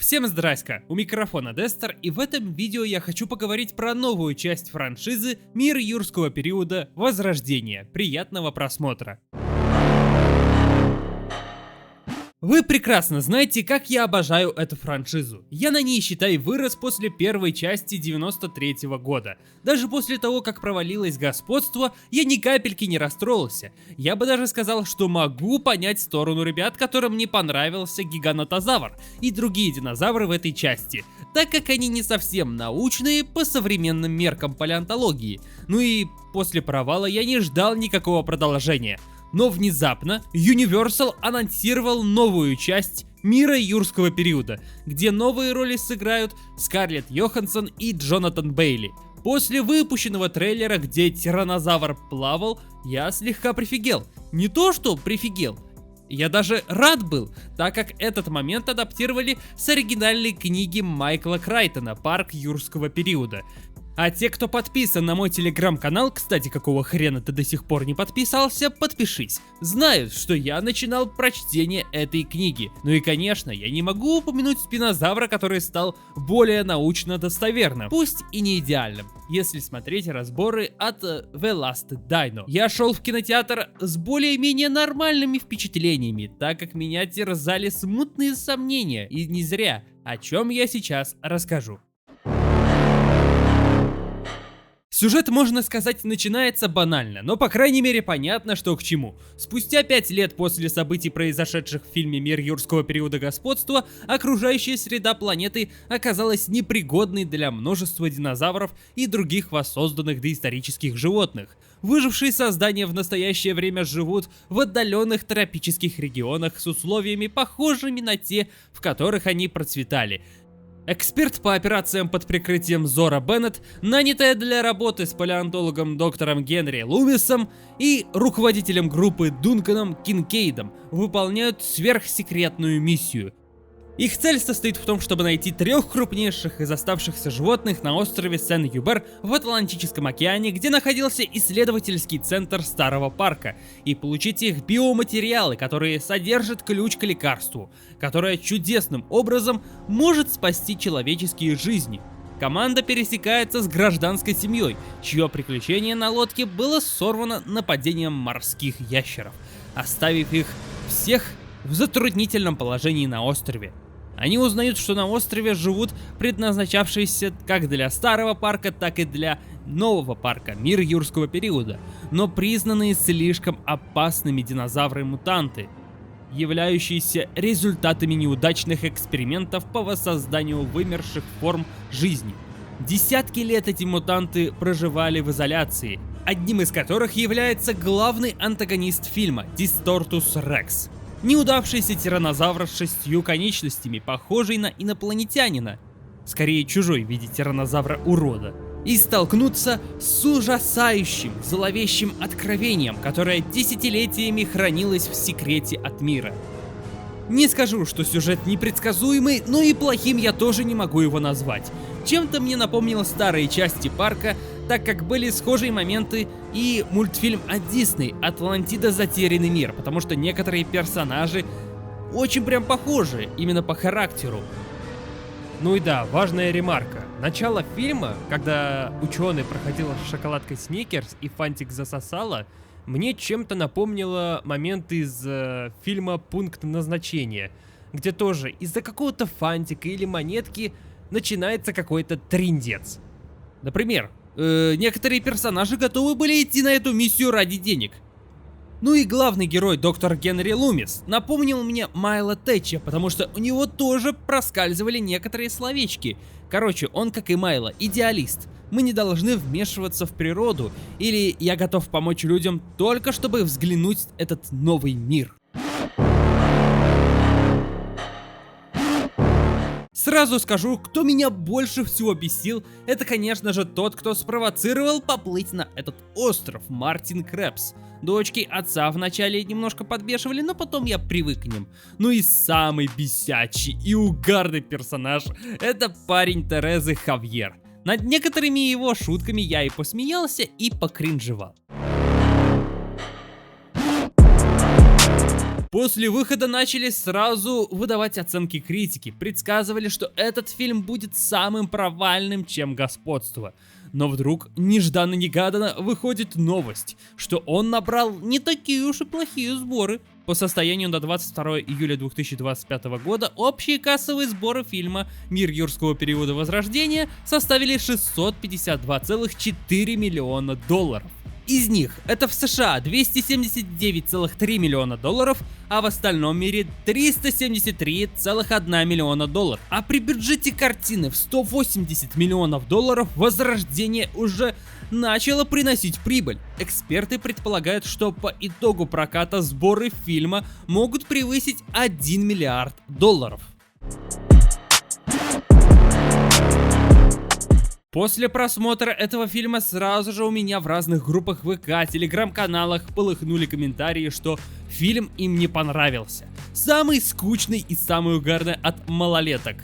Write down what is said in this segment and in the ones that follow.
Всем здрасте, у микрофона Дестер, и в этом видео я хочу поговорить про новую часть франшизы «Мир юрского периода. Возрождение». Приятного просмотра. Вы прекрасно знаете, как я обожаю эту франшизу. Я на ней, считай, вырос после первой части 93-го года. Даже после того, как провалилось господство, я ни капельки не расстроился. Я бы даже сказал, что могу понять сторону ребят, которым не понравился гиганотозавр и другие динозавры в этой части, так как они не совсем научные по современным меркам палеонтологии. Ну и после провала я не ждал никакого продолжения. Но внезапно Universal анонсировал новую часть «Мира юрского периода», где новые роли сыграют Скарлетт Йоханссон и Джонатан Бейли. После выпущенного трейлера, где тираннозавр плавал, я слегка прифигел. Не то что прифигел, я даже рад был, так как этот момент адаптировали с оригинальной книги Майкла Крайтона «Парк юрского периода». А те, кто подписан на мой телеграм-канал, кстати, какого хрена ты до сих пор не подписался, подпишись, знают, что я начинал прочтение этой книги. Ну и конечно, я не могу упомянуть спинозавра, который стал более научно достоверным, пусть и не идеальным, если смотреть разборы от The Last Dino. Я шел в кинотеатр с более-менее нормальными впечатлениями, так как меня терзали смутные сомнения, и не зря, о чем я сейчас расскажу. Сюжет, можно сказать, начинается банально, но по крайней мере понятно, что к чему. Спустя 5 лет после событий, произошедших в фильме «Мир юрского периода. Господство», окружающая среда планеты оказалась непригодной для множества динозавров и других воссозданных доисторических животных. Выжившие создания в настоящее время живут в отдаленных тропических регионах с условиями, похожими на те, в которых они процветали. Эксперт по операциям под прикрытием Зора Беннет, нанятая для работы с палеонтологом доктором Генри Лумисом и руководителем группы Дунканом Кинкейдом, выполняют сверхсекретную миссию. Их цель состоит в том, чтобы найти 3 крупнейших из оставшихся животных на острове Сен-Юбер в Атлантическом океане, где находился исследовательский центр старого парка, и получить их биоматериалы, которые содержат ключ к лекарству, которое чудесным образом может спасти человеческие жизни. Команда пересекается с гражданской семьей, чье приключение на лодке было сорвано нападением морских ящеров, оставив их всех в затруднительном положении на острове. Они узнают, что на острове живут предназначавшиеся как для старого парка, так и для нового парка «Мир юрского периода», но признанные слишком опасными динозавры-мутанты, являющиеся результатами неудачных экспериментов по воссозданию вымерших форм жизни. Десятки лет эти мутанты проживали в изоляции, одним из которых является главный антагонист фильма Дистортус Рекс. Неудавшийся тираннозавр с 6 конечностями, похожий на инопланетянина, скорее чужой в виде тираннозавра-урода, и столкнуться с ужасающим, зловещим откровением, которое десятилетиями хранилось в секрете от мира. Не скажу, что сюжет непредсказуемый, но и плохим я тоже не могу его назвать. Чем-то мне напомнил старые части парка, так как были схожие моменты и мультфильм от Disney «Атлантида. Затерянный мир», потому что некоторые персонажи очень прям похожи именно по характеру. Ну и да, важная ремарка. Начало фильма, когда ученый проходил с шоколадкой Сникерс и фантик засосало, мне чем-то напомнило момент из фильма «Пункт назначения», где тоже из-за какого-то фантика или монетки начинается какой-то триндец. Например, некоторые персонажи готовы были идти на эту миссию ради денег. Ну и главный герой, доктор Генри Лумис, напомнил мне Майла Тэтча, потому что у него тоже проскальзывали некоторые словечки. Короче, он, как и Майло, идеалист. Мы не должны вмешиваться в природу, или я готов помочь людям только чтобы взглянуть в этот новый мир. Сразу скажу, кто меня больше всего бесил, это, конечно же, тот, кто спровоцировал поплыть на этот остров, Мартин Крэбс. Дочки отца вначале немножко подбешивали, но потом я привык к ним. Ну и самый бесячий и угарный персонаж — это парень Терезы Хавьер. Над некоторыми его шутками я и посмеялся, и покринжевал. После выхода начали сразу выдавать оценки критики, предсказывали, что этот фильм будет самым провальным, чем «Господство». Но вдруг, нежданно-негаданно, выходит новость, что он набрал не такие уж и плохие сборы. По состоянию на 22 июля 2025 года общие кассовые сборы фильма «Мир юрского периода Возрождения» составили $652,4 миллиона. Из них это в США 279,3 миллиона долларов, а в остальном мире 373,1 миллиона долларов. А при бюджете картины в 180 миллионов долларов Возрождение уже начало приносить прибыль. Эксперты предполагают, что по итогу проката сборы фильма могут превысить 1 миллиард долларов. После просмотра этого фильма сразу же у меня в разных группах ВК, телеграм-каналах полыхнули комментарии, что фильм им не понравился. Самый скучный и самый угарный от малолеток.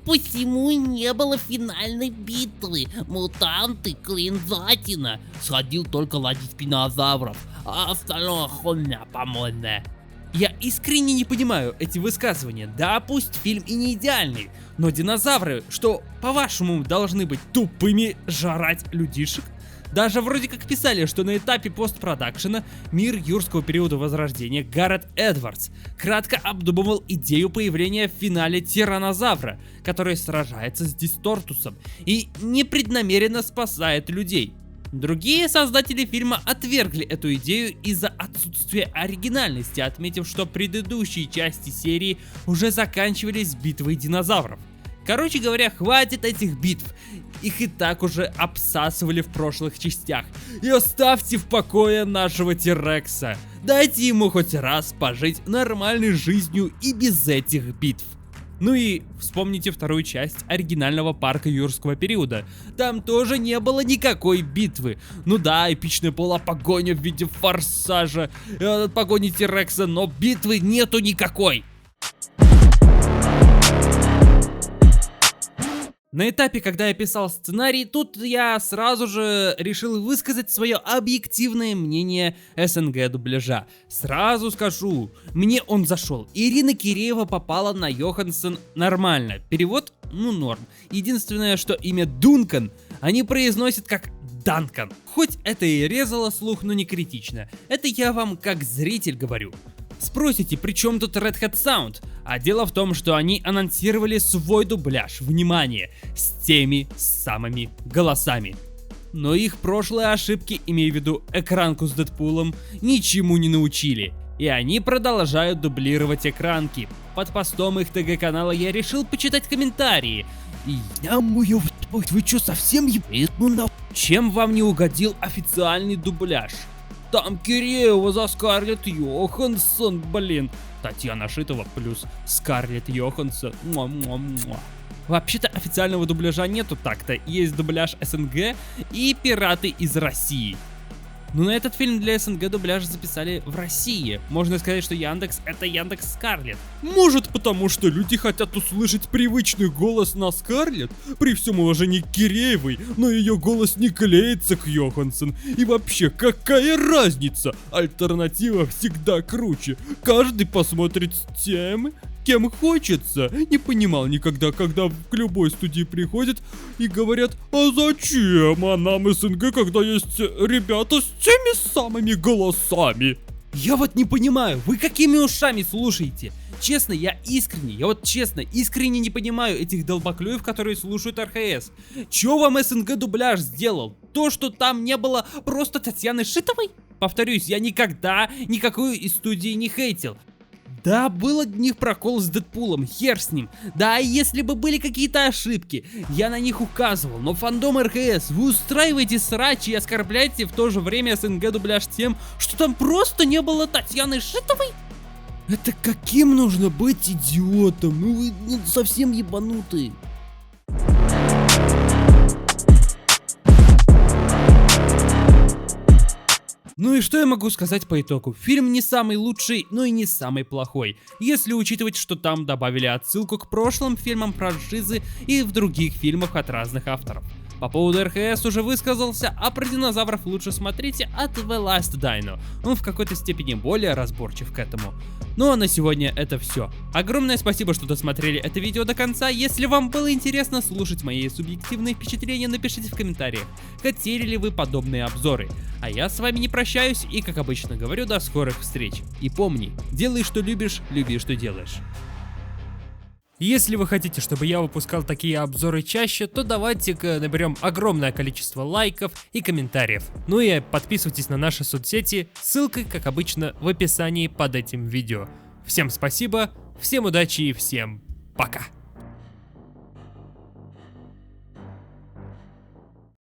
Почему не было финальной битвы? Мутанты, клинзатина. Сходил только ловить динозавров, а остальное хуйня помойная. Я искренне не понимаю эти высказывания. Да, пусть фильм и не идеальный, но динозавры, что, по-вашему, должны быть тупыми жрать людишек? Даже вроде как писали, что на этапе постпродакшена «Мир юрского периода Возрождения» Гаррет Эдвардс кратко обдумывал идею появления в финале тираннозавра, который сражается с Дистортусом и непреднамеренно спасает людей. Другие создатели фильма отвергли эту идею из-за отсутствия оригинальности, отметив, что предыдущие части серии уже заканчивались битвой динозавров. Короче говоря, хватит этих битв, их и так уже обсасывали в прошлых частях. И оставьте в покое нашего Тирекса, дайте ему хоть раз пожить нормальной жизнью и без этих битв. Ну и вспомните вторую часть оригинального парка юрского периода. Там тоже не было никакой битвы. Ну да, эпичная была погоня в виде форсажа, погони Тирекса, но битвы нету никакой. На этапе, когда я писал сценарий, тут я сразу же решил высказать свое объективное мнение СНГ дубляжа. Сразу скажу, мне он зашел. Ирина Киреева попала на Йоханссон нормально. Перевод, ну, норм. Единственное, что имя Дункан они произносят как Данкан. Хоть это и резало слух, но не критично. Это я вам как зритель говорю. Спросите, при чем тут Red Hat Sound? А дело в том, что они анонсировали свой дубляж, внимание, с теми самыми голосами. Но их прошлые ошибки, имея в виду экранку с Дэдпулом, ничему не научили. И они продолжают дублировать экранки. Под постом их ТГ-канала я решил почитать комментарии. И я мою... Вы чё, совсем ебать? Чем вам не угодил официальный дубляж? Там Киреева за Скарлетт Йоханссон, блин. Татьяна Шитова плюс Скарлетт Йоханссон. Муа-муа-муа. Вообще-то официального дубляжа нету так-то. Есть дубляж СНГ и пираты из России. Но на этот фильм для СНГ дубляж записали в России. Можно сказать, что Яндекс — это Яндекс Скарлетт. Может, потому что люди хотят услышать привычный голос на Скарлетт? При всем уважении к Киреевой, но ее голос не клеится к Йоханссон. И вообще, какая разница? Альтернатива всегда круче. Каждый посмотрит с тем, кем хочется. Не понимал никогда, когда к любой студии приходят и говорят: а зачем? А нам СНГ, когда есть ребята с теми самыми голосами. Я вот не понимаю, вы какими ушами слушаете? Честно, я искренне не понимаю этих долбоклюев, которые слушают РХС. Чё вам СНГ дубляж сделал? То, что там не было просто Татьяны Шитовой? Повторюсь, я никогда никакую из студий не хейтил. Да, был от них прокол с Дэдпулом, хер с ним. Да, если бы были какие-то ошибки, я на них указывал. Но фандом РХС, вы устраиваете срачи и оскорбляете в то же время СНГ дубляж тем, что там просто не было Татьяны Шитовой? Это каким нужно быть идиотом? Ну вы совсем ебанутые. Ну и что я могу сказать по итогу? Фильм не самый лучший, но и не самый плохой, если учитывать, что там добавили отсылку к прошлым фильмам франшизы и в других фильмах от разных авторов. По поводу РХС уже высказался, а про динозавров лучше смотрите от The Last Dino. Он в какой-то степени более разборчив к этому. Ну а на сегодня это все. Огромное спасибо, что досмотрели это видео до конца. Если вам было интересно слушать мои субъективные впечатления, напишите в комментариях, хотели ли вы подобные обзоры. А я с вами не прощаюсь и, как обычно говорю, до скорых встреч. И помни, делай что любишь, люби что делаешь. Если вы хотите, чтобы я выпускал такие обзоры чаще, то давайте-ка наберем огромное количество лайков и комментариев. Ну и подписывайтесь на наши соцсети, ссылка, как обычно, в описании под этим видео. Всем спасибо, всем удачи и всем пока!